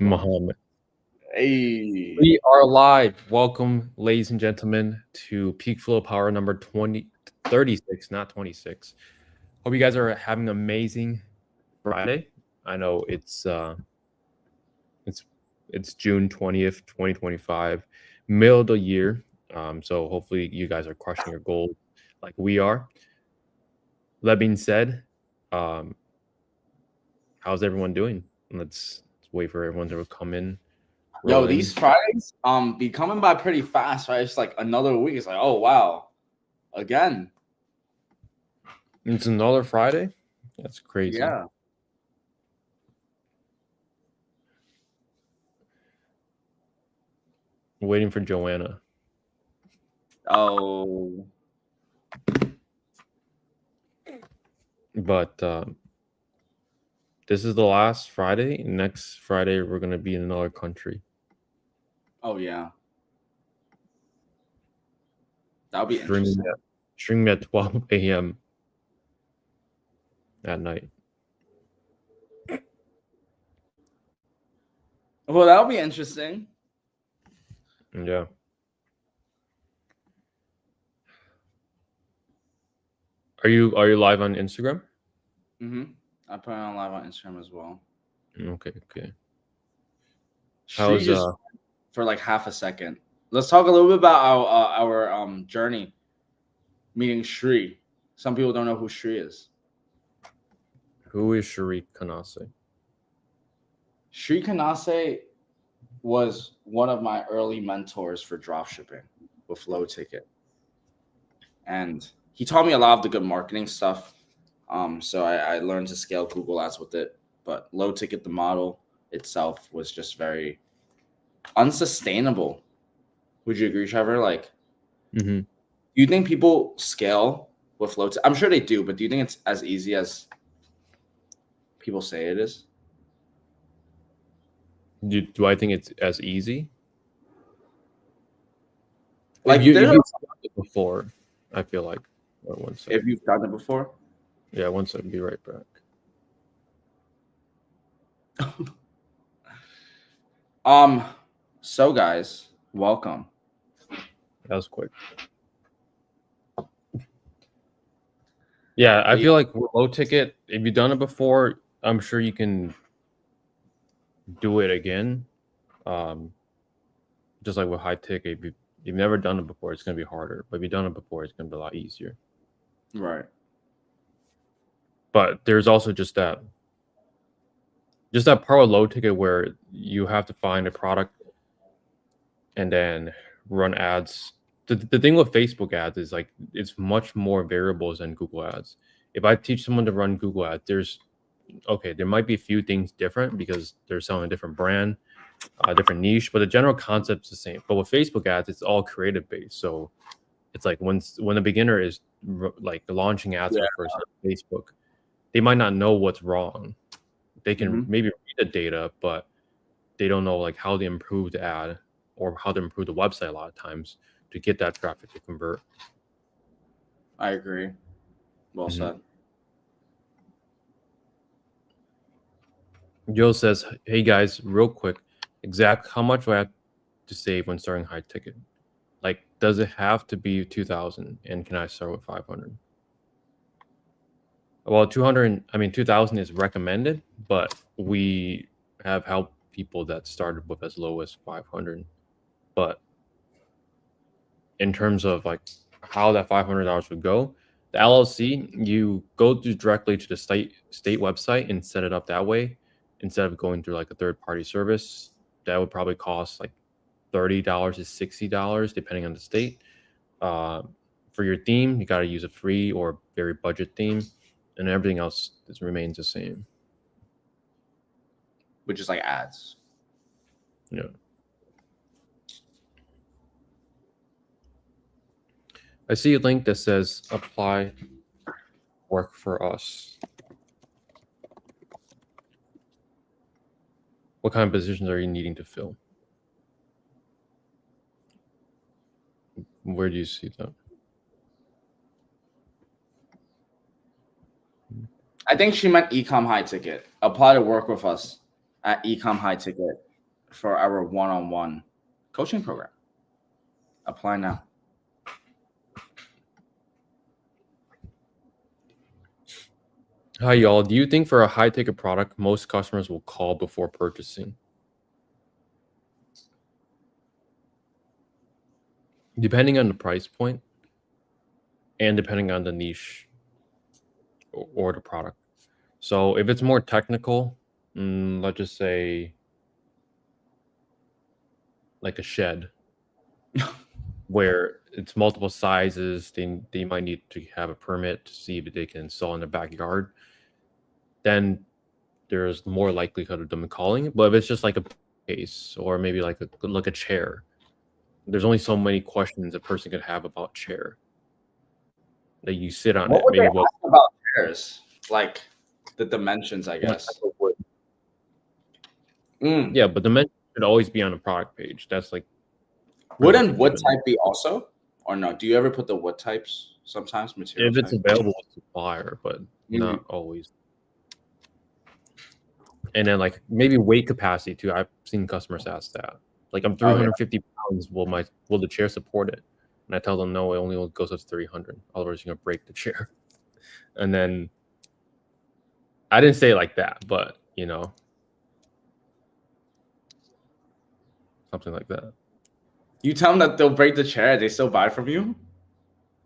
Muhammad. Hey. We are live. Welcome, ladies and gentlemen, to PeakFlow Power number 36, not 26. Hope you guys are having an amazing Friday. I know it's June 20th, 2025, middle of the year. So hopefully you guys are crushing your goals like we are. That being said, how's everyone doing? Let's wait for everyone to come in. Yo, these Fridays be coming by pretty fast, right? It's like another week. It's like, oh wow. Again. It's another Friday? That's crazy. Yeah. I'm waiting for Joanna. Oh. But this is the last Friday. Next Friday, we're going to be in another country. Oh, yeah. That'll be interesting. Streaming at 12 a.m. at night. Well, that'll be interesting. Yeah. Are you live on Instagram? I put it on live on Instagram as well. Okay. How's for like half a second. Let's talk a little bit about our journey meeting Shri. Some people don't know who Shri is. Who is Shri QnAs? Shri QnAs was one of my early mentors for dropshipping with Low Ticket. And he taught me a lot of the good marketing stuff. So I learned to scale Google Ads with it. But Low Ticket, the model itself, was just very unsustainable. Would you agree, Trevor? Like, do you think people scale with Low Ticket? I'm sure they do, but do you think it's as easy as people say it is? Do I think it's as easy? Like you've done it before, I feel like. One second. If you've done it before? Yeah, one second. Be right back. So guys, welcome. That was quick. Yeah, I feel like Low Ticket, if you've done it before, I'm sure you can do it again. Just like with high ticket, if you've never done it before, it's going to be harder. But if you've done it before, it's going to be a lot easier. Right. But there's also just that part of Low Ticket where you have to find a product and then run ads. The thing with Facebook ads is like it's much more variables than Google ads. If I teach someone to run Google ads, there might be a few things different because they're selling a different brand, a different niche, but the general concept's the same. But with Facebook ads, it's all creative based. So it's like when a beginner is like launching ads for the first time on Facebook, they might not know what's wrong. They can maybe read the data, but they don't know like how to improve the ad or how to improve the website a lot of times to get that traffic to convert. I agree. Well said. Joe says, hey guys, real quick, how much do I have to save when starting high ticket? Like, does it have to be 2,000 and can I start with 500? Well, 2,000 is recommended, but we have helped people that started with as low as 500. But in terms of like how that $500 would go, the LLC, you go directly to the state website and set it up that way instead of going through like a third-party service. That would probably cost like $30 to $60 depending on the state. For your theme, you got to use a free or very budget theme, and everything else remains the same. Which is like ads. Yeah. I see a link that says apply work for us. What kind of positions are you needing to fill? Where do you see that? I think she meant ecom high ticket. Apply to work with us at ecom high ticket. for our one-on-one coaching program. Apply now. Hi, y'all. Do you think for a high-ticket product, most customers will call before purchasing? Depending on the price point and depending on the niche or the product. So if it's more technical, let's just say like a shed where it's multiple sizes, they might need to have a permit to see if they can install in their backyard, then there's more likelihood of them calling. But if it's just like a case or maybe like a chair, there's only so many questions a person could have about chair. That you sit on What it. would Maybe they ask about chairs? Like the dimensions, I guess. Yeah, but the dimensions should always be on the product page. That's like wouldn't wood type be also, or no? Do you ever put the wood types sometimes? Material if it's type? available with supplier, but not always. And then like maybe weight capacity too. I've seen customers ask that. Like I'm 350 pounds. Will the chair support it? And I tell them no, it only goes up to 300. Otherwise, you're gonna break the chair. And then I didn't say it like that, but you know, something like that. You tell them that they'll break the chair, they still buy from you?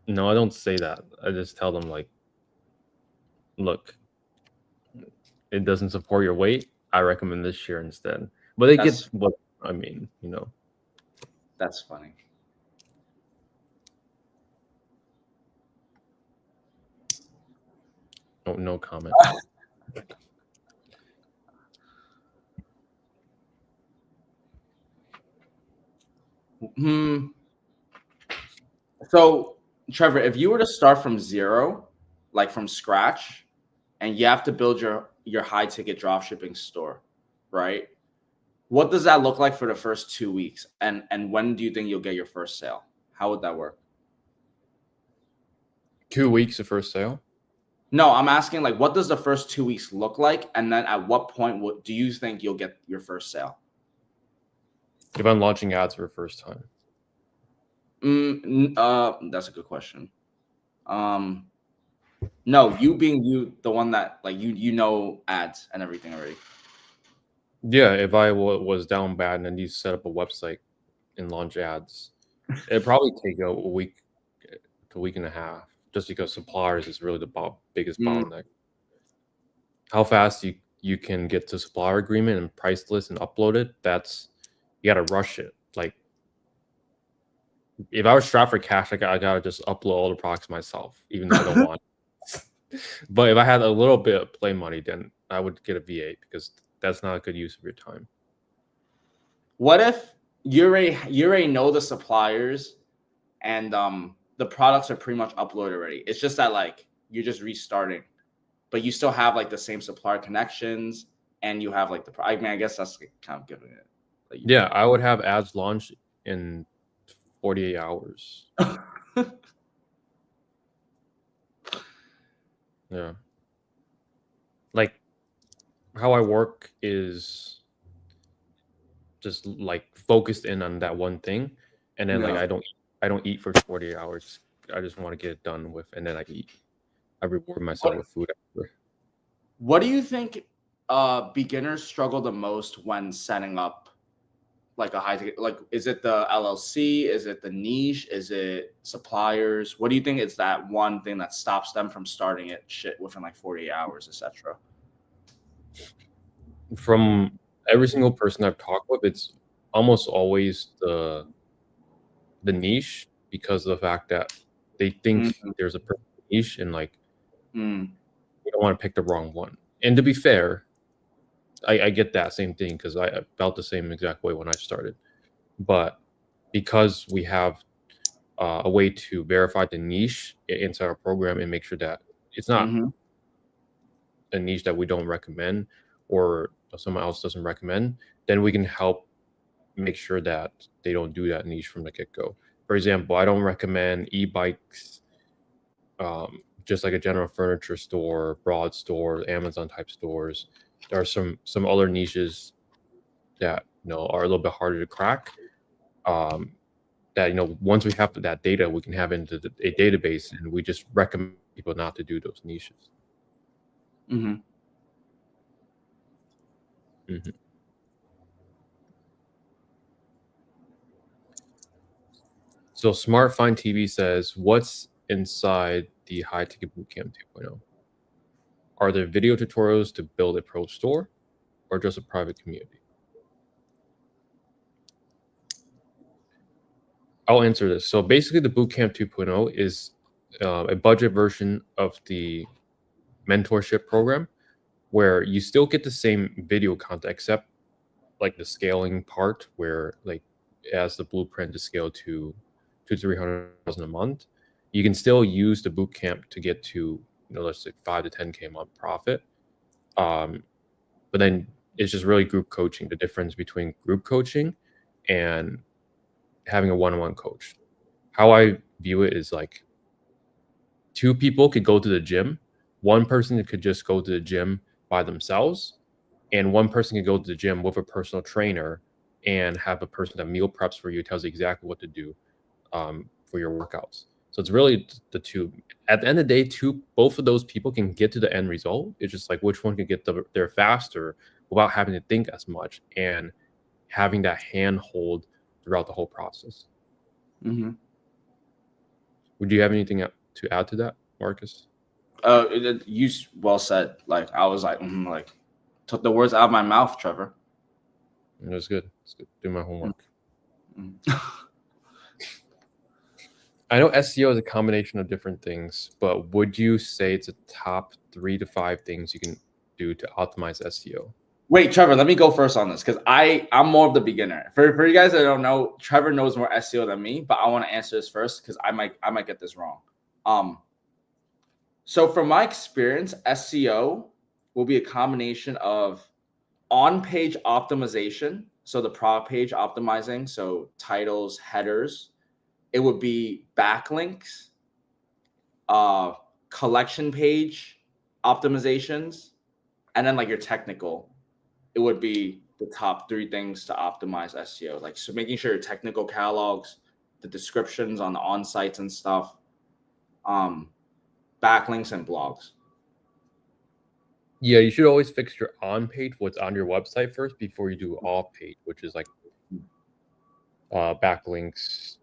No, I don't say that. I just tell them like, look, it doesn't support your weight. I recommend this chair instead. But they get what I mean, you know. That's funny. Oh, no comment. So, Trevor, if you were to start from zero, like from scratch, and you have to build your high ticket dropshipping store, right? What does that look like for the first 2 weeks? And when do you think you'll get your first sale? How would that work? 2 weeks of first sale? No, I'm asking like, what does the first 2 weeks look like? And then at what point do you think you'll get your first sale? If I'm launching ads for the first time. That's a good question. No, you being the one that like you know ads and everything already. Yeah, if I was down bad and I need to set up a website and launch ads, it'd probably take a week to a week and a half, just because suppliers is really the biggest bottleneck. How fast you can get to supplier agreement and price list and upload it, you gotta rush it. Like if I was strapped for cash, I gotta just upload all the products myself, even though I don't want it. But if I had a little bit of play money, then I would get a VA because that's not a good use of your time. What if you already know the suppliers and the products are pretty much uploaded already? It's just that like you're just restarting, but you still have like the same supplier connections and you have like I mean, I guess that's kind of giving it. Like, yeah, I would have ads launched in 48 hours. Yeah. Like how I work is just like focused in on that one thing, and then like I don't eat for 48 hours. I just want to get it done with, and then I eat. I reward myself with food after. What do you think beginners struggle the most when setting up like a high ticket? Like, is it the LLC? Is it the niche? Is it suppliers? What do you think is that one thing that stops them from starting it within like 48 hours, etc.? From every single person I've talked with, it's almost always the niche, because of the fact that they think there's a perfect niche and like you don't want to pick the wrong one. And to be fair, I get that same thing because I felt the same exact way when I started. But because we have a way to verify the niche inside our program and make sure that it's not a niche that we don't recommend or someone else doesn't recommend, then we can help make sure that they don't do that niche from the get-go. For example, I don't recommend e-bikes, just like a general furniture store, broad store, Amazon type stores. There are some other niches that are a little bit harder to crack. That once we have that data, we can have into a database, and we just recommend people not to do those niches. Mm-hmm. Mm-hmm. So Smart Find TV says, what's inside the High Ticket Bootcamp 2.0? Are there video tutorials to build a pro store, or just a private community? I'll answer this. So basically, the Bootcamp 2.0 is a budget version of the mentorship program, where you still get the same video content, except like the scaling part, where like as the blueprint to scale to 300,000 a month, you can still use the bootcamp to get to let's say 5 to 10K a month profit. But then it's just really group coaching. The difference between group coaching and having a one-on-one coach. How I view it is like 2 people could go to the gym. One person could just go to the gym by themselves, and one person could go to the gym with a personal trainer and have a person that meal preps for you, tells you exactly what to do for your workouts. So it's really the two. At the end of the day, both of those people can get to the end result. It's just like which one can get there faster without having to think as much and having that handhold throughout the whole process. Mm-hmm. Would you have anything to add to that, Marcus? You well said. Like I was like, like took the words out of my mouth, Trevor. It was good. It's good. Do my homework. Mm-hmm. I know SEO is a combination of different things, but would you say it's a top 3 to 5 things you can do to optimize SEO? Wait, Trevor, let me go first on this because I'm more of the beginner. For you guys that don't know, Trevor knows more SEO than me, but I want to answer this first because I might get this wrong. So from my experience, SEO will be a combination of on-page optimization, so the product page optimizing, so titles, headers. It would be backlinks, collection page optimizations, and then like your technical. It would be the top 3 things to optimize SEO. Like, so making sure your technical catalogs, the descriptions on the on-sites and stuff, backlinks and blogs. Yeah, you should always fix your on-page, what's on your website first, before you do off-page, which is like backlinks,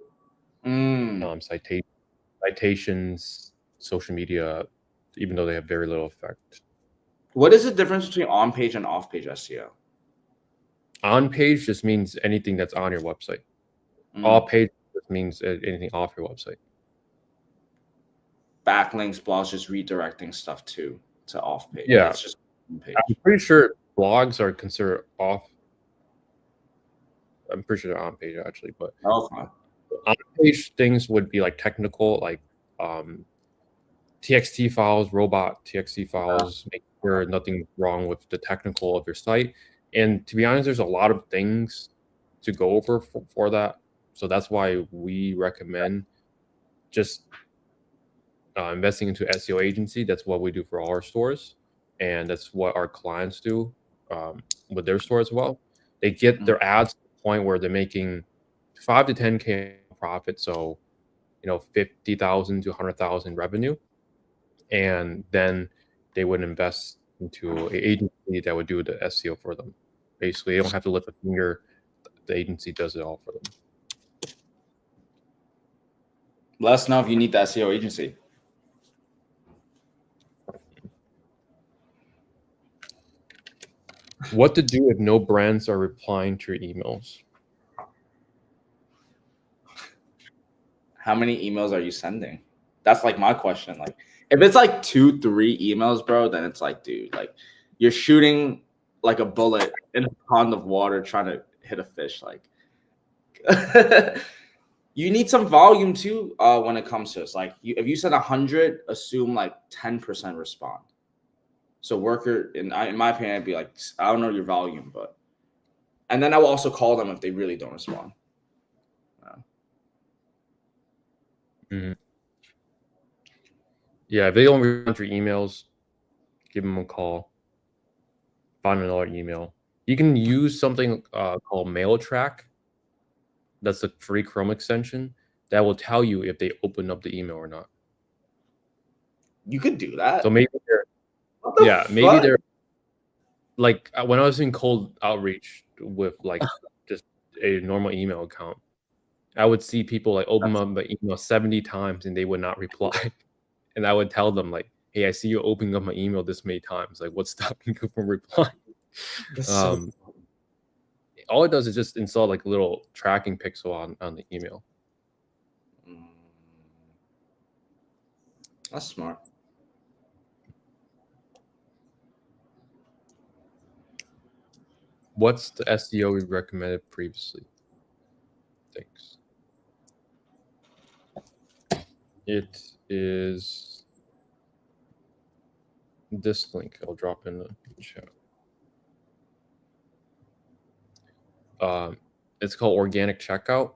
citations, social media, even though they have very little effect. What is the difference between on-page and off-page SEO? On-page just means anything that's on your website. Off-page just means anything off your website. Backlinks, blogs, just redirecting stuff to off-page. Yeah, That's just on-page. I'm pretty sure blogs are considered off. I'm pretty sure they're on-page actually, but on-page things would be like technical, like TXT files, robot TXT files, make sure nothing's wrong with the technical of your site. And to be honest, there's a lot of things to go over for that. So that's why we recommend just investing into SEO agency. That's what we do for all our stores. And that's what our clients do with their store as well. They get their ads to the point where they're making 5 to 10K profit. So, 50,000 to 100,000 revenue. And then they would invest into an agency that would do the SEO for them. Basically, they don't have to lift a finger. The agency does it all for them. Let us know if you need the SEO agency. What to do if no brands are replying to your emails? How many emails are you sending? That's like my question. Like, if it's like 2, 3 emails, bro, then it's like, dude, like you're shooting like a bullet in a pond of water trying to hit a fish. Like, you need some volume too when it comes to this. Like, if you send 100, assume like 10% respond. So worker, in my opinion, I'd be like, I don't know your volume, but, and then I will also call them if they really don't respond. Yeah, if they don't respond to your emails, give them a call. Find another email. You can use something called Mail Track. That's a free Chrome extension that will tell you if they open up the email or not. You could do So that. maybe they're What the maybe fuck? they're like when I was in cold outreach with like just a normal email account, I would see people like open up my email 70 times and they would not reply. And I would tell them like, hey, I see you opening up my email this many times. Like, what's stopping you from replying? That's so All it does is just install like a little tracking pixel on the email. That's smart. What's the SEO we recommended previously? Thanks. It is this link. I'll drop in the chat. It's called organic checkout.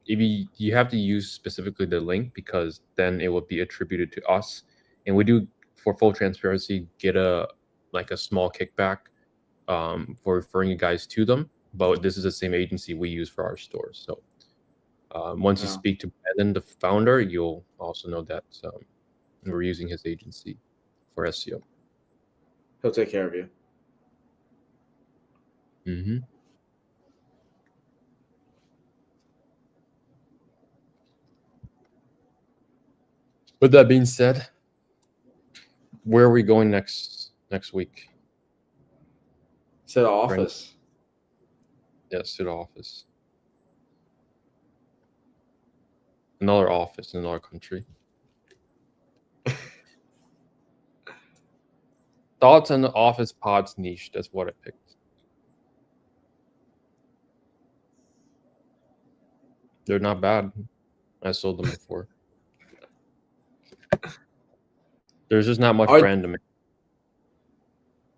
You have to use specifically the link because then it will be attributed to us, and we do, for full transparency, get a small kickback for referring you guys to them. But this is the same agency we use for our stores. So once you speak to Brandon, the founder, you'll also know that we're using his agency for SEO. He'll take care of you. Mm-hmm. With that being said, where are we going next week? To the office. Yes, to the office. Another office in another country. Thoughts on the office pods niche. That's what I picked. They're not bad. I sold them before. There's just not much brand demand.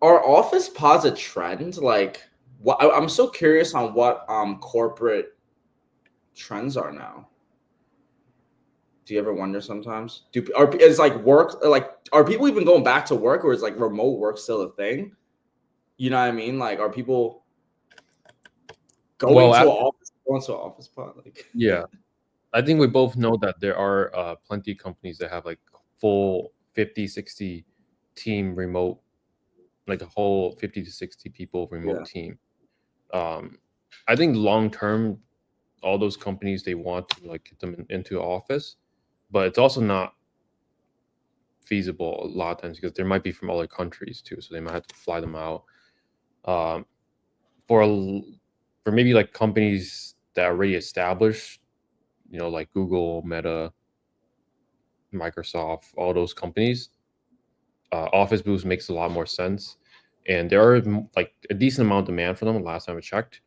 Are office pods a trend? Like, what? I'm so curious on what corporate trends are now. Do you ever wonder sometimes? Is like work, like, are people even going back to work, or is like remote work still a thing? You know what I mean? Like, are people going to an office pod? Like, yeah, I think we both know that there are plenty of companies that have like full 50, 60 team remote, like a whole 50 to 60 people remote team. I think long term, all those companies, they want to like get them into office, but it's also not feasible a lot of times because there might be from other countries too, so they might have to fly them out. For maybe like companies that are already established, you know, like Google, Meta, Microsoft, all those companies, Office Boost makes a lot more sense, and there are like a decent amount of demand for them. Last time I checked,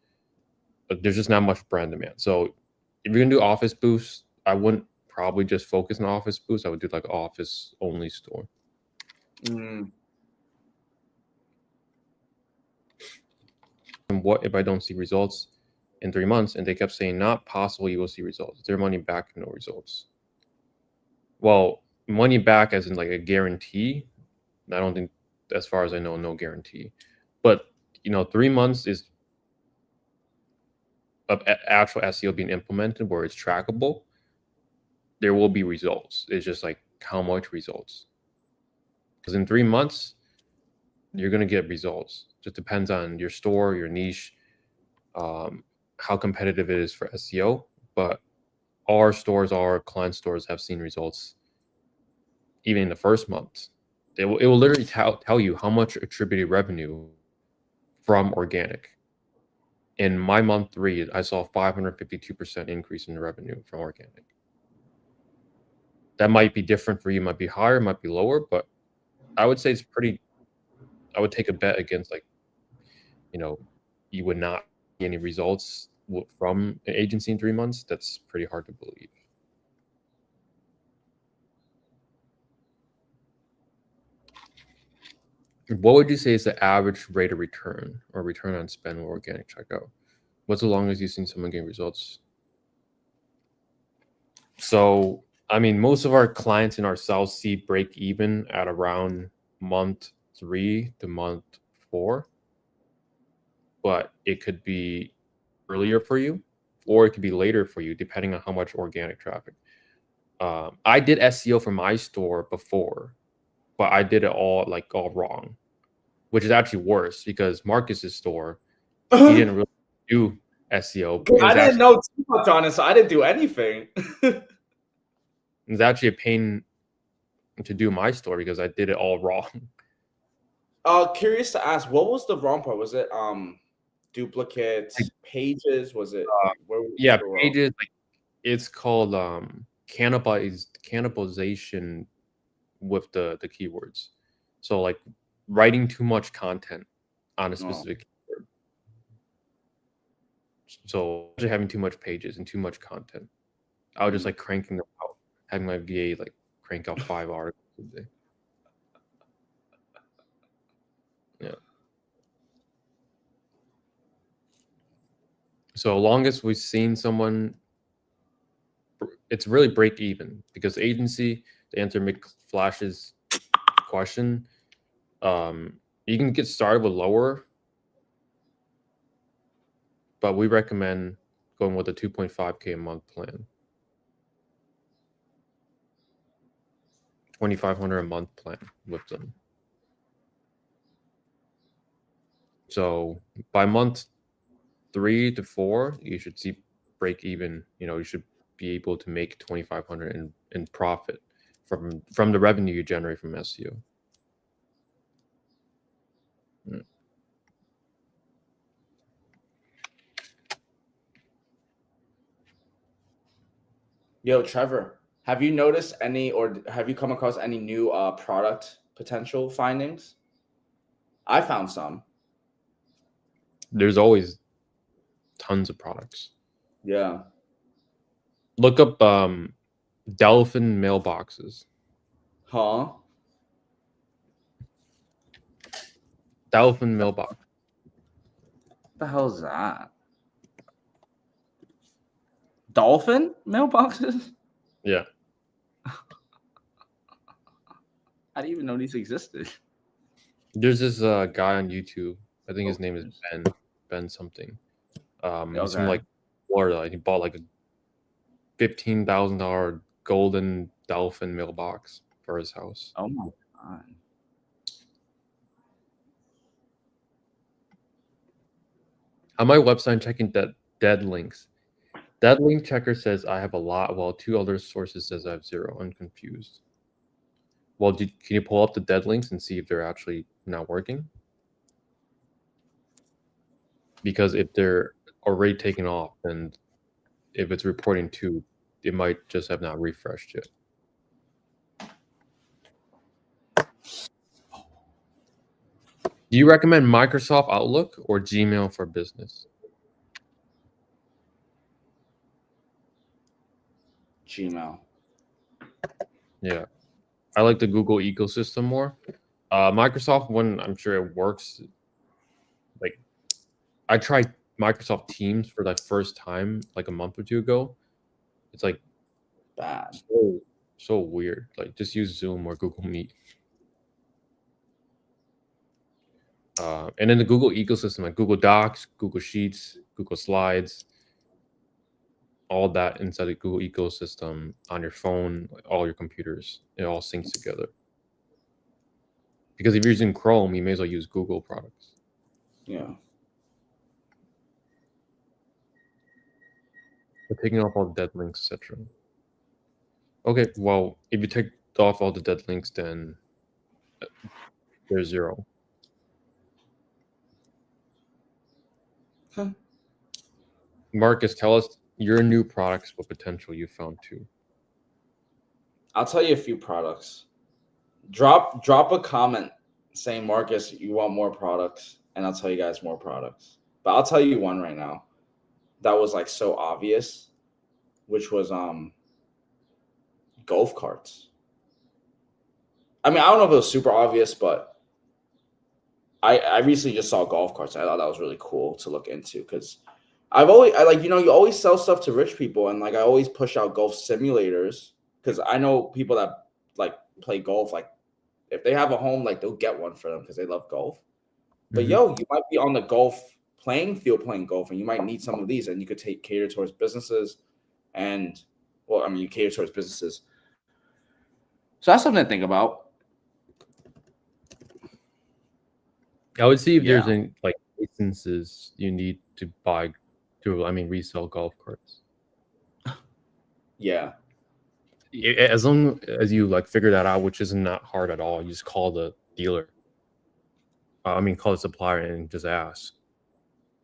but there's just not much brand demand. So if you're gonna do Office Boost, I wouldn't probably just focus on Office Boost. I would do like an Office only store. And what if I don't see results in 3 months? And they kept saying, not possible you will see results. Their money back, no results. Well, money back as in like a guarantee. I don't think, as far as I know, no guarantee. But, you know, 3 months is of actual SEO being implemented where it's trackable. There will be results. It's just like how much results. Because in 3 months, you're going to get results. Just depends on your store, your niche, how competitive it is for SEO. But our stores, our client stores have seen results even in the first month. It will literally tell you how much attributed revenue from organic. In my month 3, I saw 552% increase in revenue from organic. That might be different for you, might be higher, might be lower, but I would say it's pretty. I would take a bet against, like, you know, you would not see any results from an agency in 3 months. That's pretty hard to believe. What would you say is the average rate of return or return on spend with organic checkout? What's the longest you've seen someone getting results? So, I mean, most of our clients in our sales see break even at around month 3 to month 4. but it could be earlier for you, or it could be later for you, depending on how much organic traffic. I did SEO for my store before, but I did it all wrong, which is actually worse because Marcus's store, he didn't really do SEO. I didn't know too much on it, so I didn't do anything. It's actually a pain to do my store because I did it all wrong. Curious to ask, what was the wrong part? Was it duplicates, pages? Was it yeah, pages, like it's called cannibalization with the keywords. So like writing too much content on a specific keyword. So actually having too much pages and too much content. I was just like cranking them out, having my VA like crank out 5 articles a day. Yeah. So longest we've seen someone, it's really break even because agency, to answer Mick Flash's question, you can get started with lower, but we recommend going with a 2.5K a month plan. 2,500 a month plan with them. So by month 3 to 4, you should see break even. You should be able to make 2,500 in profit from the revenue you generate from SEO. Yo, Trevor, have you noticed any, or have you come across any new product potential findings? I found some. There's always tons of products. Yeah. Look up dolphin mailboxes. Huh? Dolphin mailbox. What the hell is that? Dolphin mailboxes? Yeah. I didn't even know these existed. There's this guy on YouTube. I think his name is Ben something. He's from like Florida, and he bought like a $15,000 golden dolphin mailbox for his house. Oh my god! On my website, checking dead links. Dead link checker says I have a lot, while 2 other sources says I have 0. I'm confused. Well, can you pull up the dead links and see if they're actually not working? Because if they're already taken off, and if it's reporting 2, it might just have not refreshed yet. Do you recommend Microsoft Outlook or Gmail for business? Gmail. Yeah. I like the Google ecosystem more. Microsoft one, I'm sure it works. Like, I tried Microsoft Teams for the first time like a month or 2 ago. It's like bad. So weird. Like, just use Zoom or Google Meet. And in the Google ecosystem, like Google Docs, Google Sheets, Google Slides, all that inside the Google ecosystem on your phone, all your computers, it all syncs together. Because if you're using Chrome, you may as well use Google products. Yeah. We're taking off all the dead links, etc. Okay, well, if you take off all the dead links, then there's 0. Huh. Marcus, tell us your new products with potential you found too. I'll tell you a few products. Drop a comment saying, Marcus, you want more products, and I'll tell you guys more products. But I'll tell you one right now that was like so obvious, which was golf carts. I mean, I don't know if it was super obvious, but I recently just saw golf carts. I thought that was really cool to look into because I you always sell stuff to rich people, and like I always push out golf simulators because I know people that like play golf. Like if they have a home, like they'll get one for them because they love golf. But yo, you might be on the golf playing field playing golf, and you might need some of these, and you could cater towards businesses, and well, I mean, you cater towards businesses. So that's something to think about. I would see if there's any like licenses you need to buy to, resell golf carts. Yeah. As long as you like figure that out, which is not hard at all, you just call the dealer. Call the supplier and just ask.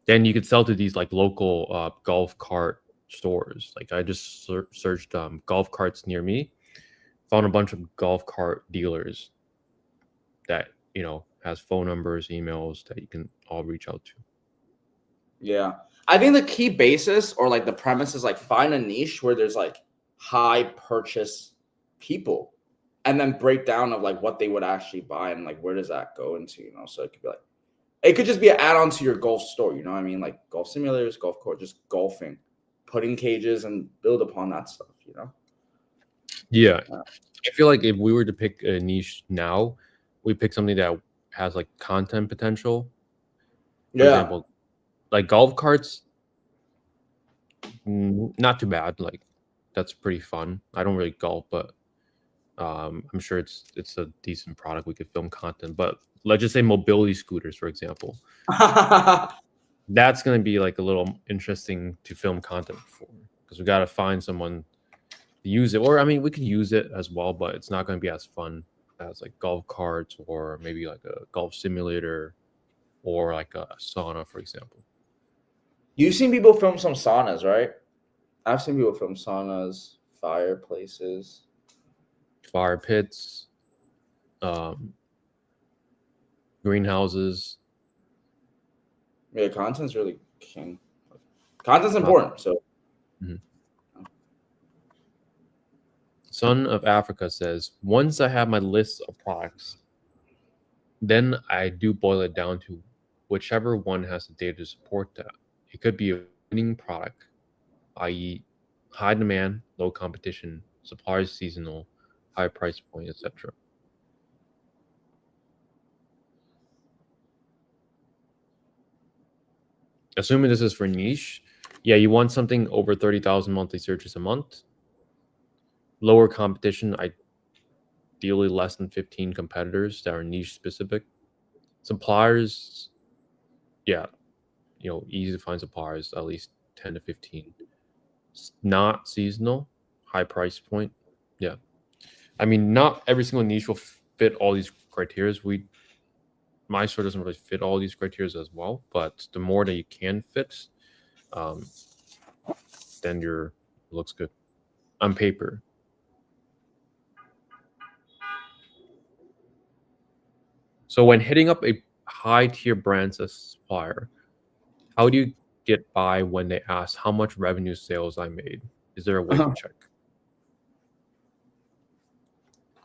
Then you could sell to these like local golf cart stores. Like I just searched golf carts near me, found a bunch of golf cart dealers that has phone numbers, emails that you can all reach out to. Yeah, I think the key basis or like the premise is like find a niche where there's like high purchase people, and then break down of like what they would actually buy and like where does that go into, so it could be like, it could just be an add-on to your golf store, you know what I mean? Like golf simulators, golf court, just golfing, putting cages and build upon that stuff, Yeah. I feel like if we were to pick a niche now, we pick something that has like content potential. For example, like golf carts, not too bad. Like that's pretty fun. I don't really golf, but I'm sure it's a decent product. We could film content, but let's just say mobility scooters, for example. That's going to be like a little interesting to film content for, because we got to find someone to use it. Or we could use it as well, but it's not going to be as fun as like golf carts or maybe like a golf simulator or like a sauna, for example. You've seen people film some saunas, right? I've seen people film saunas, fireplaces, fire pits, greenhouses. Yeah, content's really king. Content's important. So, Son of Africa says, once I have my list of products, then I do boil it down to whichever one has the data to support that. It could be a winning product, i.e., high demand, low competition, suppliers seasonal, high price point, etc. Assuming this is for niche, yeah, you want something over 30,000 monthly searches a month. Lower competition, ideally less than 15 competitors that are niche specific. Suppliers, yeah, easy to find suppliers, at least 10 to 15. Not seasonal, high price point. Yeah. Not every single niche will fit all these criteria. My store doesn't really fit all these criteria as well, but the more that you can fit, then looks good on paper. So when hitting up a high tier brand as a supplier, how do you get by when they ask how much revenue sales I made? Is there a way to check?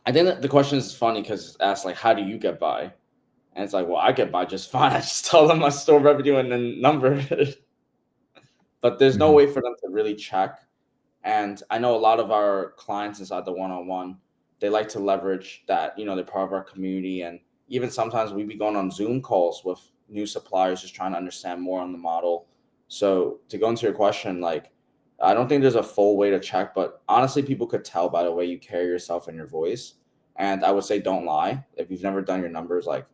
I think that the question is funny because it's asked like, how do you get by? And it's like, well, I get by just fine. I just tell them my store revenue and then number. But there's no way for them to really check. And I know a lot of our clients inside the one-on-one, they like to leverage that, they're part of our community. And even sometimes we be going on Zoom calls with new suppliers, just trying to understand more on the model. So to go into your question, like, I don't think there's a full way to check, but honestly, people could tell by the way you carry yourself and your voice. And I would say, don't lie. If you've never done your numbers, like,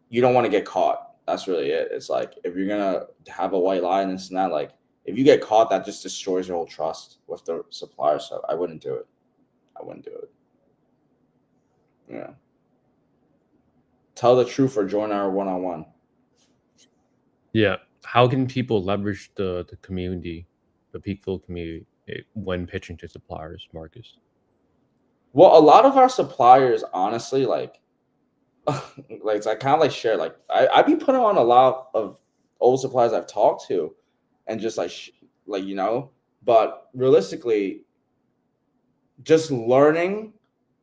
you don't want to get caught. That's really it. It's like, if you're going to have a white lie and this and that, like, if you get caught, that just destroys your whole trust with the supplier. So I wouldn't do it. Yeah. Tell the truth or join our one-on-one. Yeah. How can people leverage the community, the PeakFlow community, when pitching to suppliers, Marcus? Well, a lot of our suppliers, honestly, like I kind of like share, like I be putting on a lot of old suppliers I've talked to, and just but realistically, just learning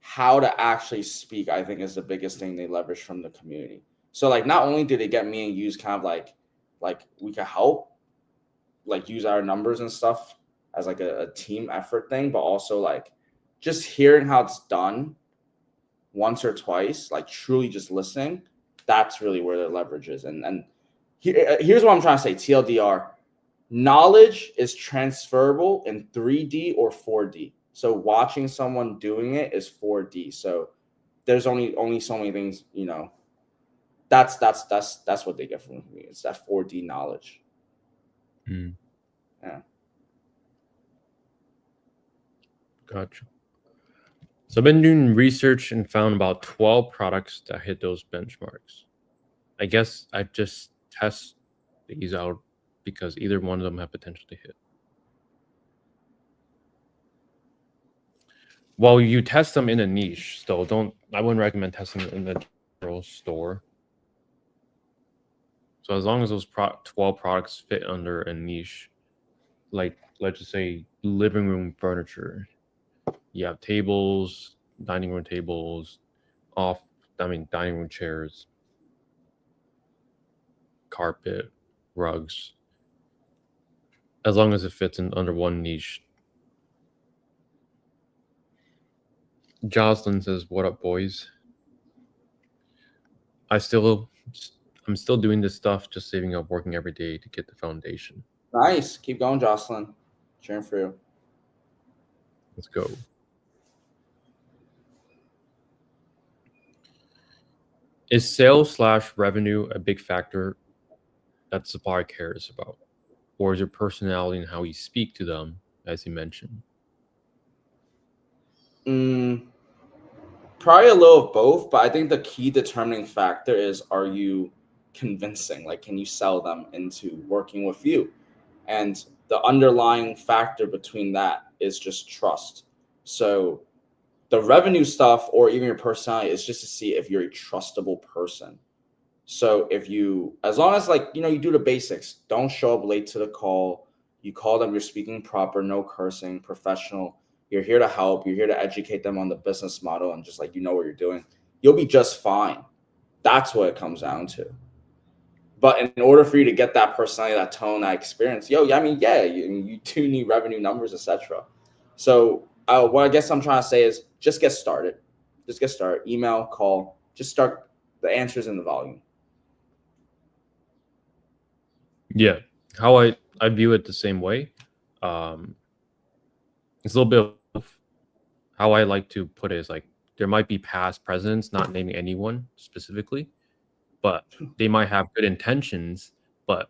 how to actually speak, I think, is the biggest thing they leverage from the community. So like, not only did they get me and use kind of like we could help, like use our numbers and stuff as like a team effort thing, but also like just hearing how it's done once or twice, like truly just listening, that's really where their leverage is. And Here's what I'm trying to say. TLDR: knowledge is transferable in 3D or 4D. So watching someone doing it is 4D. So there's only so many things, you know. That's what they get from me. It's that 4D knowledge. Mm. Yeah. Gotcha. So I've been doing research and found about 12 products that hit those benchmarks. I guess I just test these out because either one of them have potential to hit. Well, you test them in a niche, so I wouldn't recommend testing them in the general store. So as long as those 12 products fit under a niche, like let's just say living room furniture, you have tables, dining room tables, dining room chairs, carpet, rugs. As long as it fits in under one niche. Jocelyn says, "What up, boys?" I'm still doing this stuff, just saving up, working every day to get the foundation. Nice. Keep going, Jocelyn. Cheering for you. Let's go. Is sales/revenue a big factor that supplier cares about? Or is your personality and how you speak to them, as you mentioned? Probably a little of both, but I think the key determining factor is, are you convincing? Like, can you sell them into working with you? And the underlying factor between that is just trust. So the revenue stuff or even your personality is just to see if you're a trustable person. So if you, as long as like, you know, you do the basics, don't show up late to the call, you call them, you're speaking proper, no cursing, professional, you're here to help, you're here to educate them on the business model and just like, you know what you're doing, you'll be just fine. That's what it comes down to. But in order for you to get that personality, that tone, that experience, you do need revenue numbers, etc. So what I guess I'm trying to say is just get started. Just get started. Email, call, just start the answers in the volume. Yeah, how I view it the same way. It's a little bit of how I like to put it is like there might be past presidents, not naming anyone specifically, but they might have good intentions, but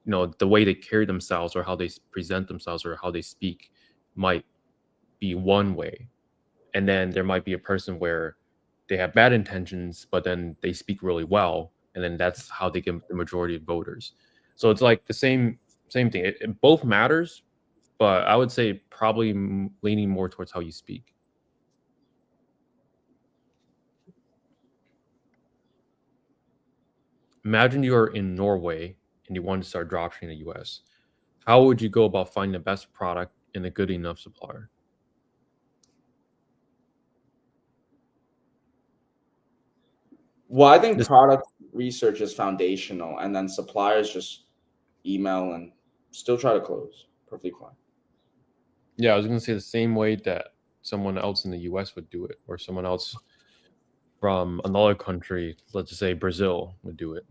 you know the way they carry themselves or how they present themselves or how they speak might be one way, and then there might be a person where they have bad intentions, but then they speak really well, and then that's how they get the majority of voters. So it's like the same thing. It both matters, but I would say probably leaning more towards how you speak. Imagine you are in Norway and you want to start dropshipping in the US. How would you go about finding the best product and a good enough supplier? Well, I think This, product research is foundational, and then suppliers just email and still try to close. Perfectly fine. yeah, I was going to say the same way that someone else in the US would do it, or someone else from another country, let's just say Brazil, would do it.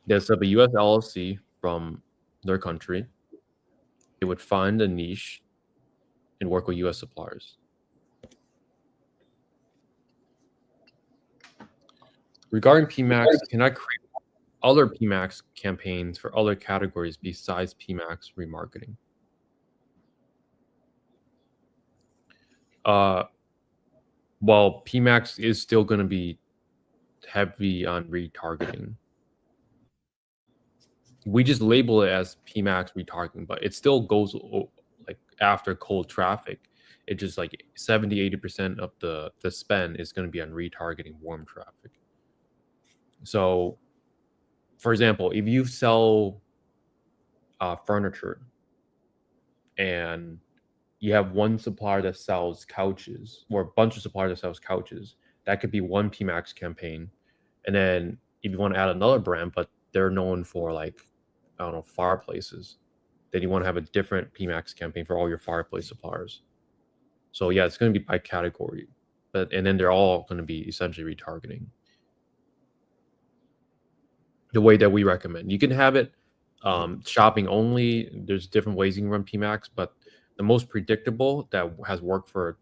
They set up a US LLC from their country. They would find a niche and work with US suppliers. Regarding PMAX, can I create other PMAX campaigns for other categories besides PMAX remarketing? Well, PMAX is still going to be heavy on retargeting. We just label it as PMAX retargeting, but it still goes like after cold traffic. It just like 70-80% of the spend is going to be on retargeting warm traffic. So, for example, if you sell furniture and you have one supplier that sells couches or a bunch of suppliers that sells couches, that could be one PMAX campaign. And then if you want to add another brand, but they're known for like, I don't know, fireplaces, then you want to have a different PMAX campaign for all your fireplace suppliers. So yeah, it's going to be by category, and then they're all going to be essentially retargeting. the way that we recommend. You can have it shopping only. There's different ways you can run PMAX, but the most predictable that has worked for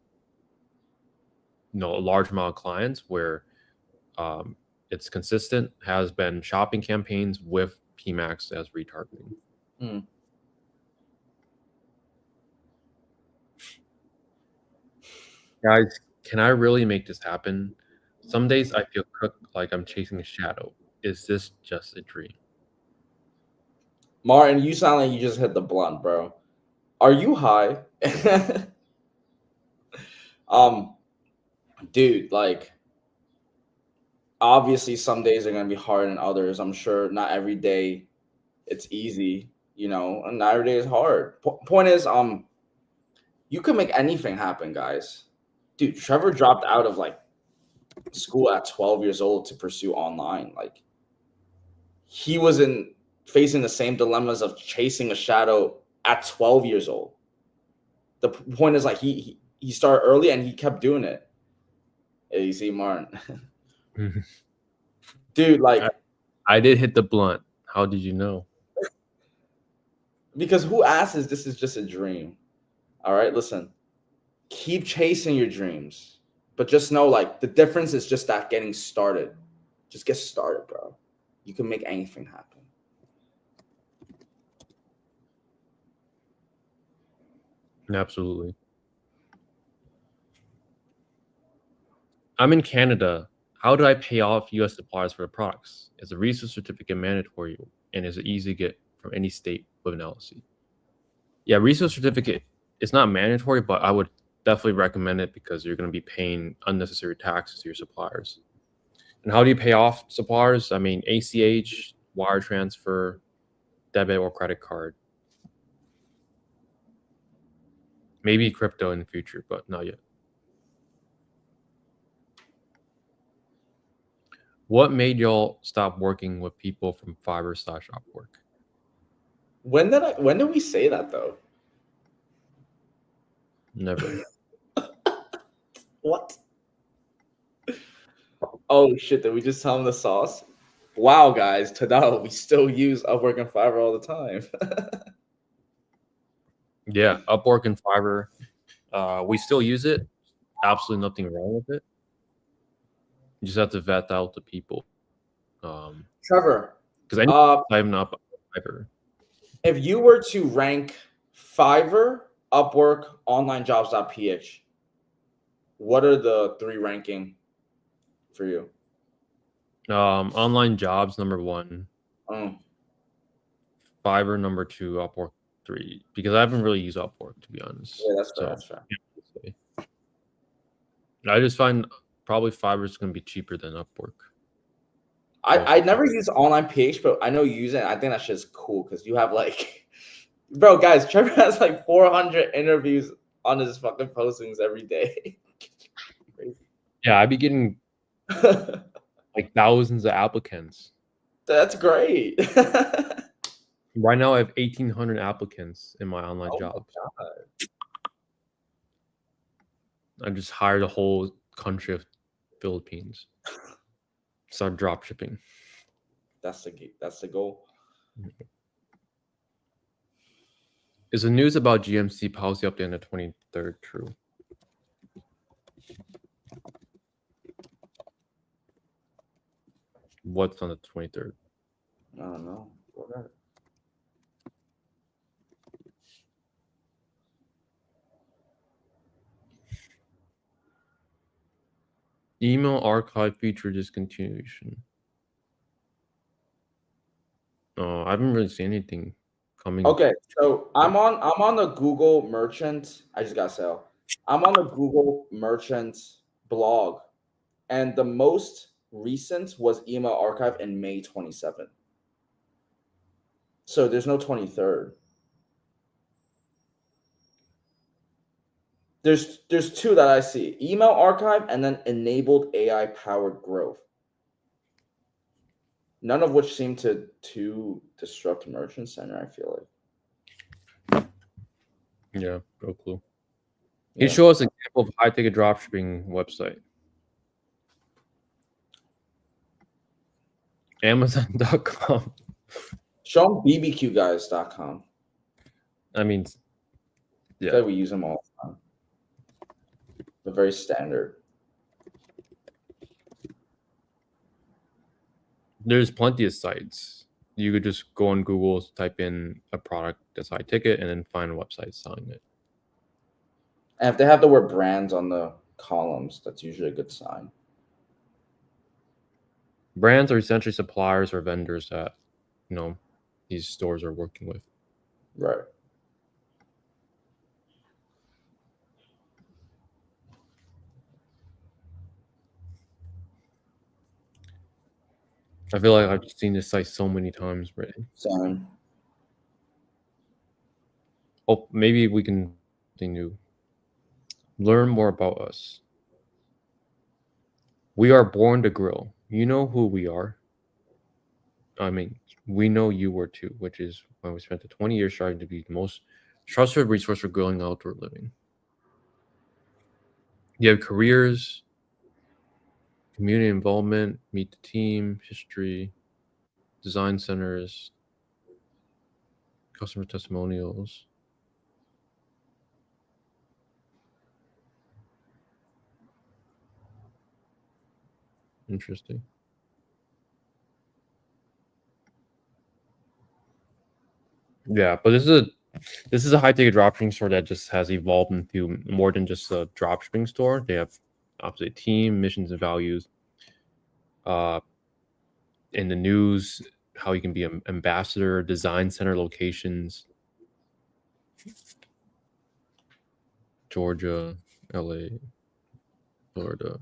a large amount of clients where it's consistent has been shopping campaigns with PMAX as retargeting. Guys, can I really make this happen? Some days I feel cooked like I'm chasing a shadow. Is this just a dream? Martin, you sound like you just hit the blunt, bro. Are you high? Dude, like, obviously some days are gonna be harder than others. I'm sure not every day it's easy, and not every day is hard. Point is, you can make anything happen, guys. Dude, Trevor dropped out of like school at 12 years old to pursue online. Like, he was facing the same dilemmas of chasing a shadow at 12 years old. The point is, like, he started early and he kept doing it. Hey, you see, Martin. Dude, like, I did hit the blunt. How did you know? Because who asks this is just a dream? All right, listen. Keep chasing your dreams. But just know, like, the difference is just that getting started. Just get started, bro. You can make anything happen. Absolutely. I'm in Canada. How do I pay off U.S. suppliers for the products? Is a research certificate mandatory, and is it easy to get from any state with an LLC? Yeah, research certificate is not mandatory, but I would definitely recommend it because you're going to be paying unnecessary taxes to your suppliers. And how do you pay off suppliers? I mean, ACH, wire transfer, debit or credit card. Maybe crypto in the future, but not yet. What made y'all stop working with people from Fiverr/Upwork? When did we say that though? Never. What? Oh shit, did we just tell them the sauce? Wow, guys, Tadao, we still use Upwork and Fiverr all the time. Yeah, Upwork and Fiverr. We still use it. Absolutely nothing wrong with it. You just have to vet out the people. Trevor, Because I'm not Fiverr. if you were to rank Fiverr, Upwork, OnlineJobs.ph, what are the three ranking for you? Online jobs number 1, Oh. Fiverr number 2, Upwork 3. Because I haven't really used Upwork, to be honest. Yeah, that's fair. That's fair. I just find probably Fiverr is going to be cheaper than Upwork. I never use online PH, but I know you use it. I think that shit's cool because you have like, bro, guys, Trevor has like 400 interviews on his fucking postings every day. Crazy. Yeah, I'd be getting like thousands of applicants. That's great. Right now, I have 1,800 applicants in my online job. I just hired a whole country of Philippines. Start drop shipping. That's the goal. Is the news about GMC policy update on the 23rd true? What's on the 23rd? I don't know. Okay. Email archive feature discontinuation. I haven't really seen anything coming. Okay, so I'm on the Google Merchant. I just got sale. I'm on the Google Merchant blog, and the most recent was email archive in May 27. So there's no 23rd. There's two that I see: email archive and then enabled AI powered growth. None of which seem to disrupt Merchant Center, I feel like. Yeah, no clue. It shows an example of high-ticket dropshipping website. Amazon.com. Show them bbqguys.com. I mean, yeah. Okay, we use them all the time. They're very standard. There's plenty of sites. You could just go on Google, type in a product that's high ticket, and then find websites selling it. And if they have the word brands on the columns, that's usually a good sign. Brands are essentially suppliers or vendors that, these stores are working with. Right. I feel like I've seen this site so many times, right? Same. Oh, maybe we can continue. Learn more about us. We are born to grill. You know who we are. I mean, we know you were too, which is why we spent the 20 years trying to be the most trusted resource for grilling outdoor living. You have careers, community involvement, meet the team, history, design centers, customer testimonials. Interesting. Yeah, but this is a high ticket dropshipping store that just has evolved into more than just a dropshipping store. They have obviously a team, missions, and values. In the news, how you can be an ambassador, design center locations, Georgia, LA, Florida.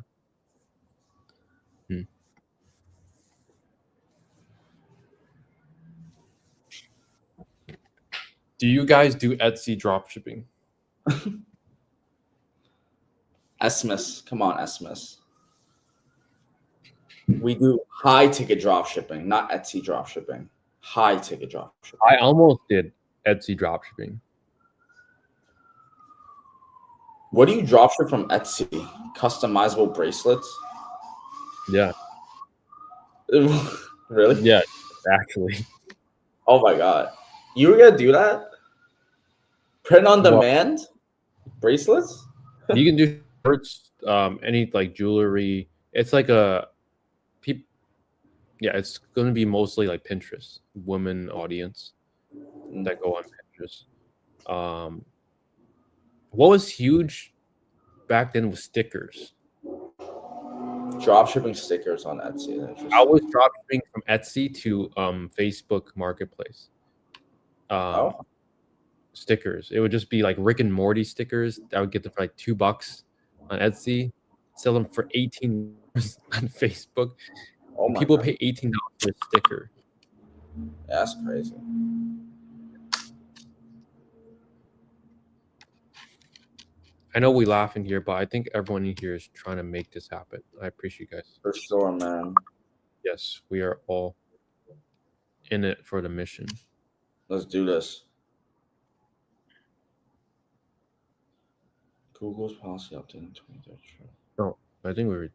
Do you guys do Etsy dropshipping? Esmus. Come on, Esmus. We do high ticket drop shipping, not Etsy drop shipping. High ticket drop shipping. I almost did Etsy dropshipping. What do you dropship from Etsy? Customizable bracelets? Yeah. Really? Yeah, actually. Oh my god. You were gonna do that? Print on demand? Bracelets? You can do shirts, any like jewelry. It's like it's going to be mostly like Pinterest, women audience that go on Pinterest. What was huge back then was stickers. Dropshipping stickers on Etsy. I was dropshipping from Etsy to Facebook Marketplace. Stickers. It would just be like Rick and Morty stickers. I would get them for like $2 on Etsy. Sell them for $18 on Facebook. Oh my people god. pay $18 for a sticker. Yeah, that's crazy. I know we laugh in here, but I think everyone in here is trying to make this happen. I appreciate you guys. For sure, man. Yes, we are all in it for the mission. Let's do this. Google's policy update in 2023. No, I think we were.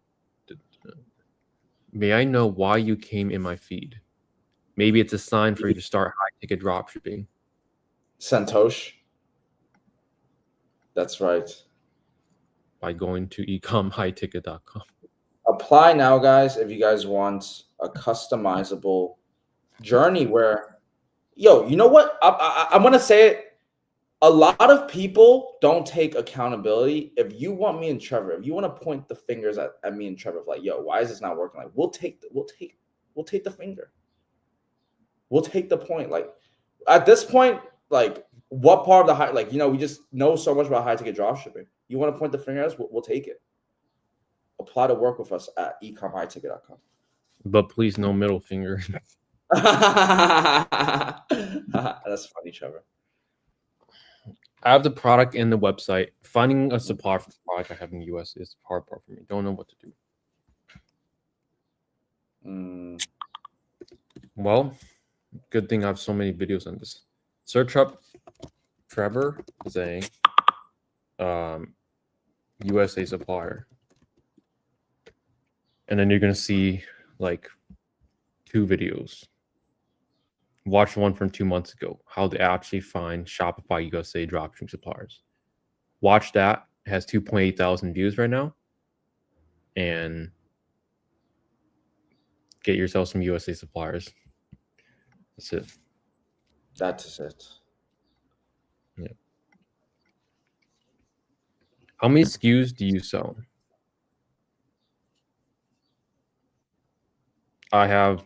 May I know why you came in my feed? Maybe it's a sign for you to start high ticket dropshipping. Santosh. That's right. By going to ecomhighticket.com. Apply now, guys, if you guys want a customizable journey where, you know what? I'm going to say it. A lot of people don't take accountability. If you want me and Trevor, if you want to point the fingers at me and Trevor, like, why is this not working? Like, we'll take the finger. We'll take the point. Like, at this point, like, what part of the high, like, we just know so much about high ticket dropshipping. You want to point the finger at us? We'll take it. Apply to work with us at ecomhighticket.com. But please, no middle finger. That's funny, Trevor. I have the product in the website. Finding a supplier for the product I have in the US is the hard part for me. Don't know what to do. Well, good thing I have so many videos on this. Search up Trevor Zheng, USA supplier. And then you're going to see like 2 videos. Watch one from 2 months ago, how to actually find Shopify USA dropshipping suppliers. Watch that. It has 2.8 thousand views right now. And get yourself some USA suppliers. That's it. That is it. Yeah. How many SKUs do you sell? I have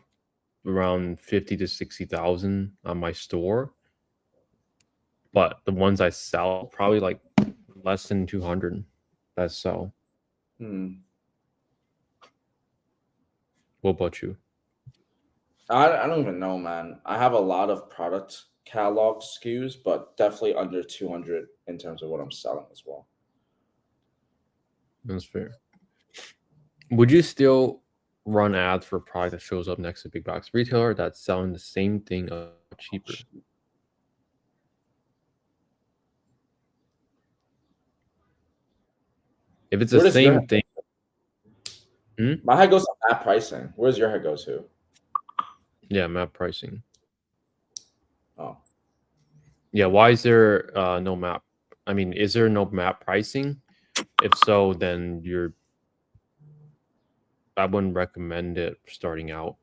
around 50 to 60,000 on my store, but the ones I sell probably like less than 200 that sell. What about you? I don't even know, man. I have a lot of product catalog SKUs, but definitely under 200 in terms of what I'm selling as well. That's fair. Would you still run ads for a product that shows up next to a big box retailer that's selling the same thing cheaper? If it's the same thing. My head goes to map pricing. Where's your head go to? Yeah, map pricing. Oh. Yeah, why is there no map? I mean, is there no map pricing? If so, then I wouldn't recommend it starting out.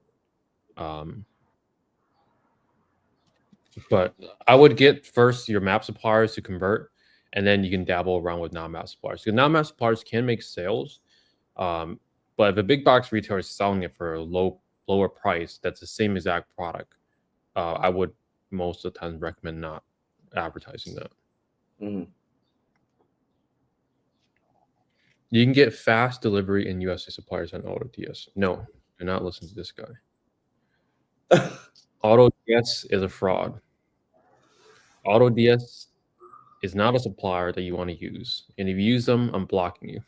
But I would get first your map suppliers to convert, and then you can dabble around with non-map suppliers. Because non-map suppliers can make sales, but if a big box retailer is selling it for a lower price, that's the same exact product. I would most of the time recommend not advertising that. You can get fast delivery in USA suppliers on AutoDS. No, do not listen to this guy. AutoDS is a fraud. AutoDS is not a supplier that you want to use. And if you use them, I'm blocking you.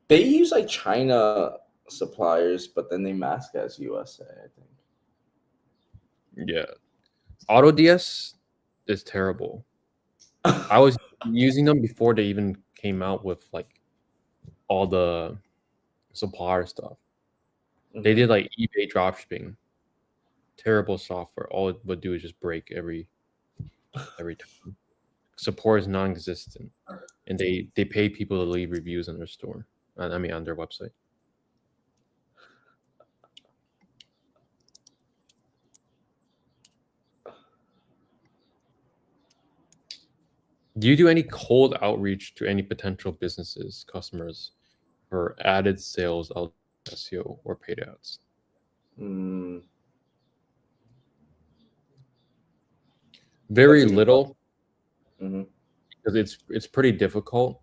They use like China suppliers, but then they mask as USA, I think. Yeah. AutoDS is terrible. I was using them before they even came out with like all the supplier stuff. They did like eBay dropshipping. Terrible software. All it would do is just break every time. Support is non-existent, and they pay people to leave reviews on their store. I mean, on their website. Do you do any cold outreach to any potential businesses, customers, for added sales out SEO or paid ads? Very little, because it's pretty difficult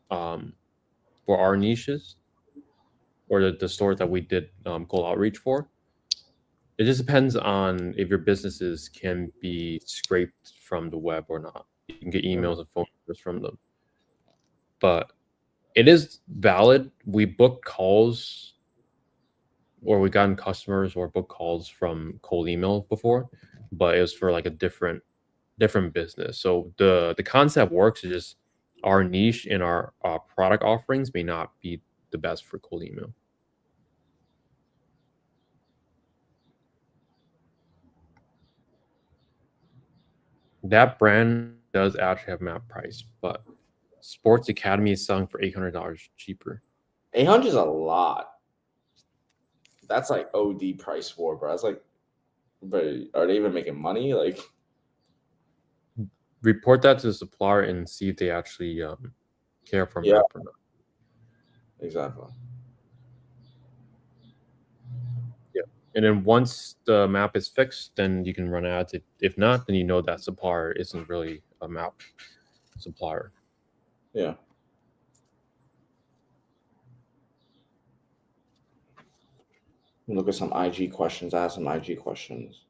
for our niches or the stores that we did cold outreach for. It just depends on if your businesses can be scraped from the web or not. You can get emails and phone numbers from them. But it is valid. We book calls, or we gotten customers or book calls from cold email before, but it was for like a different business. So the concept works. It's just our niche and our product offerings may not be the best for cold email. That brand does actually have map price, but Sports Academy is selling for $800 cheaper. 800 is a lot. That's like OD price war, bro. That's like, but are they even making money? Like, report that to the supplier and see if they actually care for map or not. Exactly. Yeah, and then once the map is fixed, then you can run ads. If not, then you know that supplier isn't really a map supplier. Yeah. Look at some IG questions. I have some IG questions.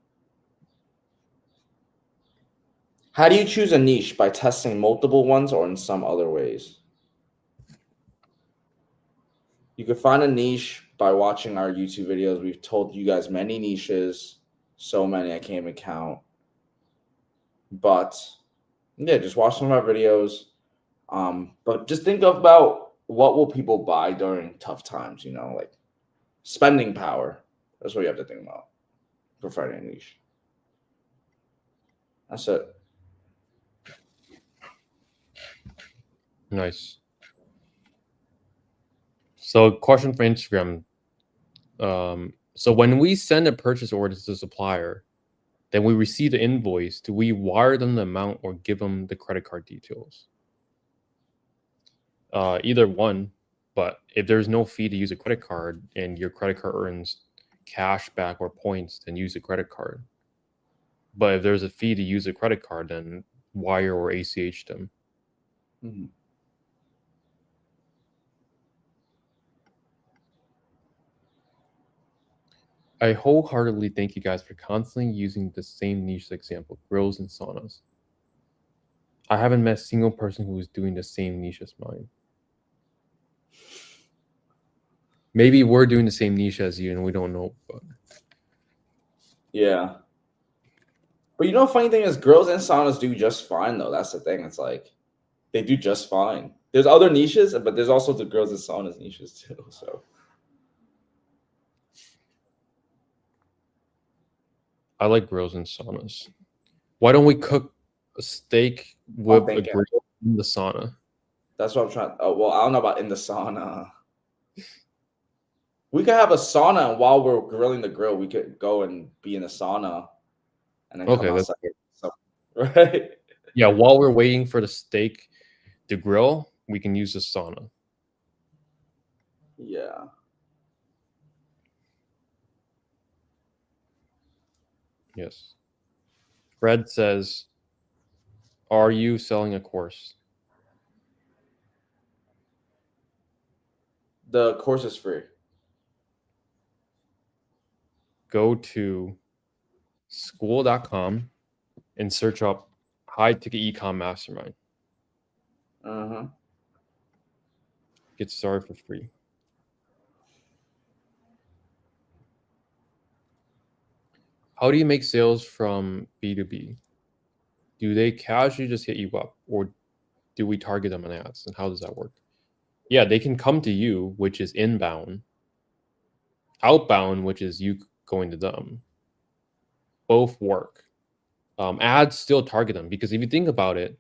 How do you choose a niche? By testing multiple ones or in some other ways? You can find a niche by watching our YouTube videos. We've told you guys many niches, so many I can't even count. But yeah, just watch some of our videos. But just think about what will people buy during tough times, like spending power. That's what you have to think about for finding a niche. That's it. Nice. So, question for Instagram. So when we send a purchase order to the supplier, then we receive the invoice. Do we wire them the amount or give them the credit card details? Either one. But if there's no fee to use a credit card and your credit card earns cash back or points, then use a credit card. But if there's a fee to use a credit card, then wire or ACH them. Mm-hmm. I wholeheartedly thank you guys for constantly using the same niche example, grills and saunas. I haven't met a single person who is doing the same niche as mine. Maybe we're doing the same niche as you and we don't know. But... Yeah. But you know, funny thing is, grills and saunas do just fine, though. That's the thing. It's like they do just fine. There's other niches, but there's also the grills and saunas niches too. So I like grills and saunas. Why don't we cook a steak with a grill in the sauna? That's what I'm trying. Oh, well, I don't know about in the sauna. We could have a sauna, and while we're grilling the grill, we could go and be in the sauna, and then come outside. So, right? Yeah, while we're waiting for the steak to grill, we can use the sauna. Yeah. Yes. Fred says, "Are you selling a course?" The course is free. Go to school.com and search up High Ticket Ecom Mastermind. Get started for free. How do you make sales from B2B? Do they casually just hit you up, or do we target them on ads? And how does that work? Yeah, they can come to you, which is inbound. Outbound, which is you going to them. Both work. Ads still target them because if you think about it,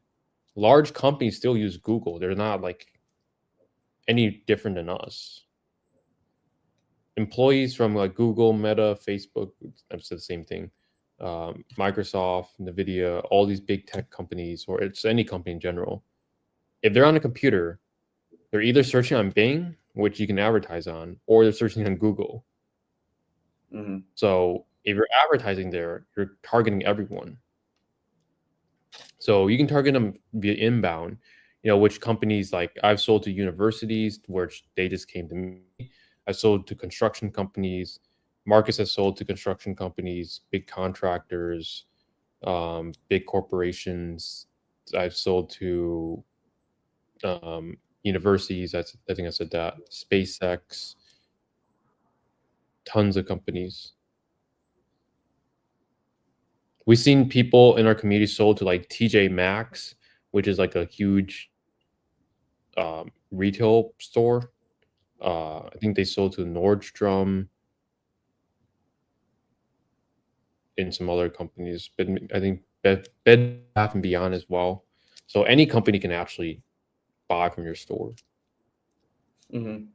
large companies still use Google. They're not like any different than us. Employees from like Google, Meta, Facebook, I've said the same thing. Microsoft, Nvidia, all these big tech companies, or it's any company in general. If they're on a computer, they're either searching on Bing, which you can advertise on, or they're searching on Google. So if you're advertising there, you're targeting everyone. So you can target them via inbound, which companies like I've sold to universities, which they just came to me. I sold to construction companies. Marcus has sold to construction companies, big contractors, big corporations. I've sold to universities. I think I said that. SpaceX, tons of companies. We've seen people in our community sold to like TJ Maxx, which is like a huge retail store. I think they sold to Nordstrom and some other companies, but I think Bed Bath & Beyond as well. So any company can actually buy from your store. And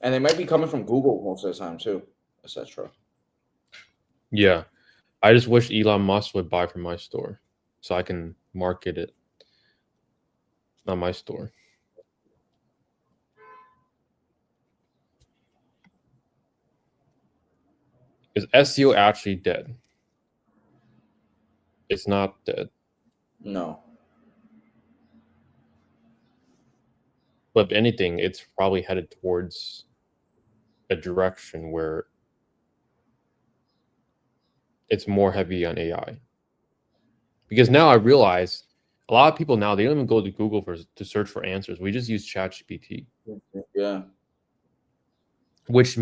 they might be coming from Google most of the time too, etc. Yeah. I just wish Elon Musk would buy from my store so I can market it on my store. Is SEO actually dead? It's not dead. No. But if anything, it's probably headed towards a direction where it's more heavy on AI. Because now I realize a lot of people now, they don't even go to Google to search for answers. We just use ChatGPT. Yeah. Which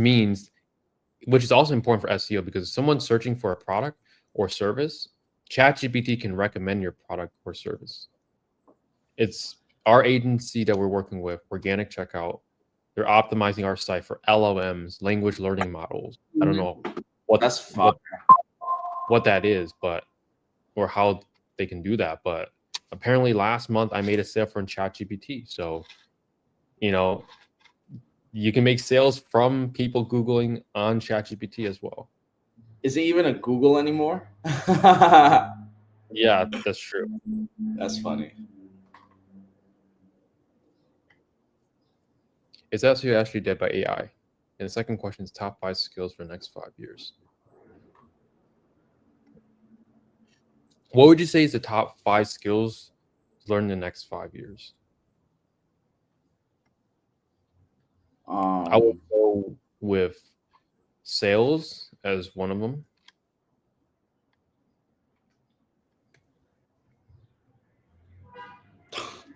is also important for SEO because if someone's searching for a product or service, ChatGPT can recommend your product or service. It's our agency that we're working with, Organic Checkout. They're optimizing our site for LLMs, language learning models. I don't know That's fun. what that is, but or how they can do that. But apparently last month I made a sale from ChatGPT. So, you know, you can make sales from people Googling on ChatGPT as well. Is it even a Google anymore? Yeah, that's true. That's funny. Is that so you actually dead by AI? And the second question is top 5 skills for the next 5 years. What would you say is the top 5 skills to learn in the next 5 years? I would go with sales as one of them.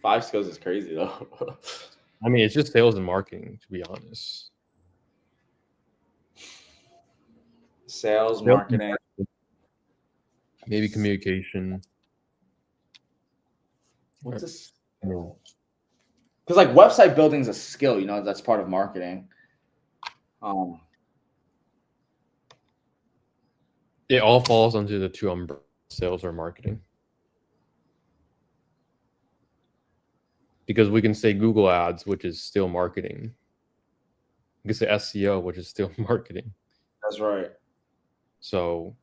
5 skills is crazy though. I mean, it's just sales and marketing, to be honest. Sales, marketing. Maybe communication. What's this? No. Because like website building is a skill, that's part of marketing. It all falls under the two umbrellas, sales or marketing. Because we can say Google Ads, which is still marketing. We can say SEO, which is still marketing. That's right. So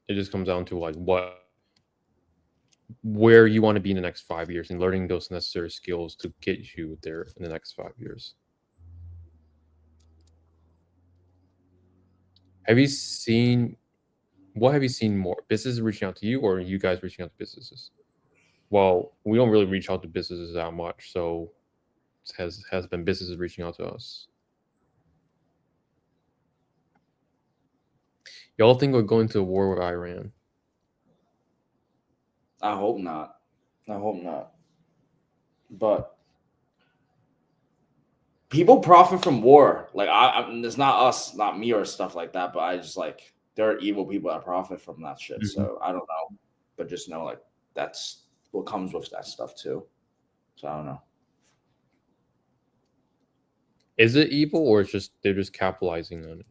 it just comes down to like where you want to be in the next 5 years and learning those necessary skills to get you there in the next 5 years. What have you seen more? Businesses reaching out to you or you guys reaching out to businesses? Well, we don't really reach out to businesses that much, so it has been businesses reaching out to us. Y'all think we're going to a war with Iran? I hope not. But people profit from war. Like it's not us, not me or stuff like that. But I just like there are evil people that profit from that shit. Mm-hmm. So I don't know, but just know like that's what comes with that stuff too. So I don't know. Is it evil or it's just they're just capitalizing on it?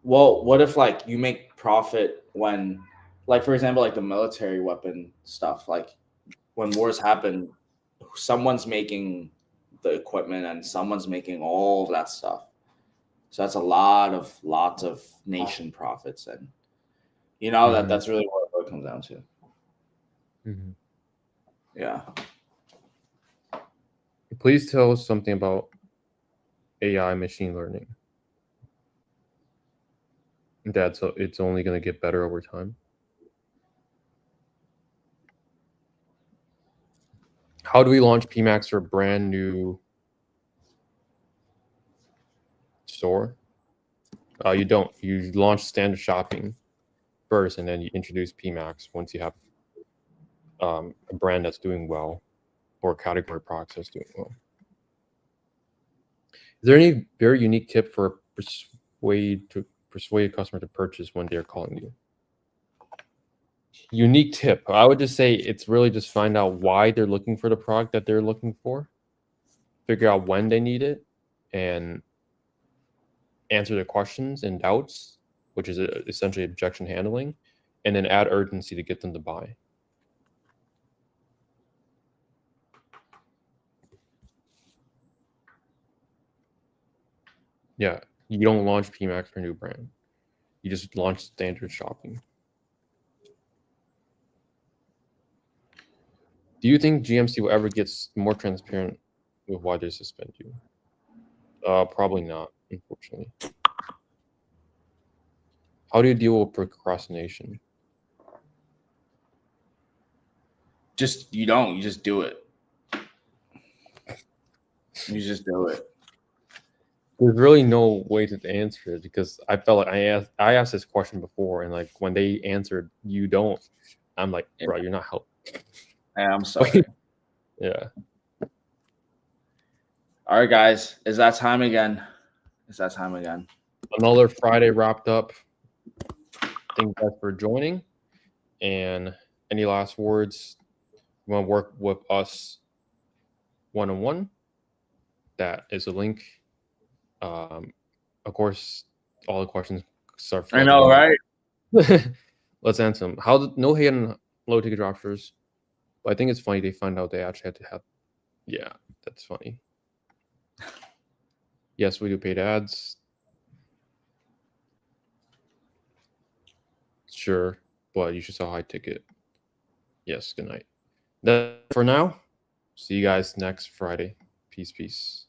Well, what if like you make profit when, like for example, like the military weapon stuff, like when wars happen, someone's making the equipment and someone's making all of that stuff. So that's lots of nation profits, and mm-hmm. that's really what it comes down to. Mm-hmm. Yeah. Please tell us something about AI machine learning. It's only going to get better over time. How do we launch PMax for a brand new store? You don't. You launch standard shopping first, and then you introduce PMax once you have a brand that's doing well or a category product that's doing well. Is there any very unique tip for persuade a customer to purchase when they're calling you? Unique tip. I would just say it's really just find out why they're looking for the product that they're looking for, figure out when they need it, and answer their questions and doubts, which is essentially objection handling, and then add urgency to get them to buy. Yeah, you don't launch PMax for a new brand. You just launch standard shopping. Do you think GMC will ever get more transparent with why they suspend you? Probably not, unfortunately. How do you deal with procrastination? You don't. You just do it. You just do it. There's really no way to answer it because I felt like I asked this question before, and like when they answered, "You don't," I'm like, "Bro, you're not helping." Yeah, I'm sorry. Yeah. All right, guys. Is that time again? Another Friday wrapped up. Thank you guys for joining. And any last words? You want to work with us one-on-one. That is a link. Of course, all the questions start I know, right? Let's answer them. No hate on low ticket dropshippers, but I think it's funny they find out they actually had to have. Yeah, that's funny. Yes, we do paid ads. Sure, but you should sell high ticket. Yes, good night. That for now. See you guys next Friday. Peace.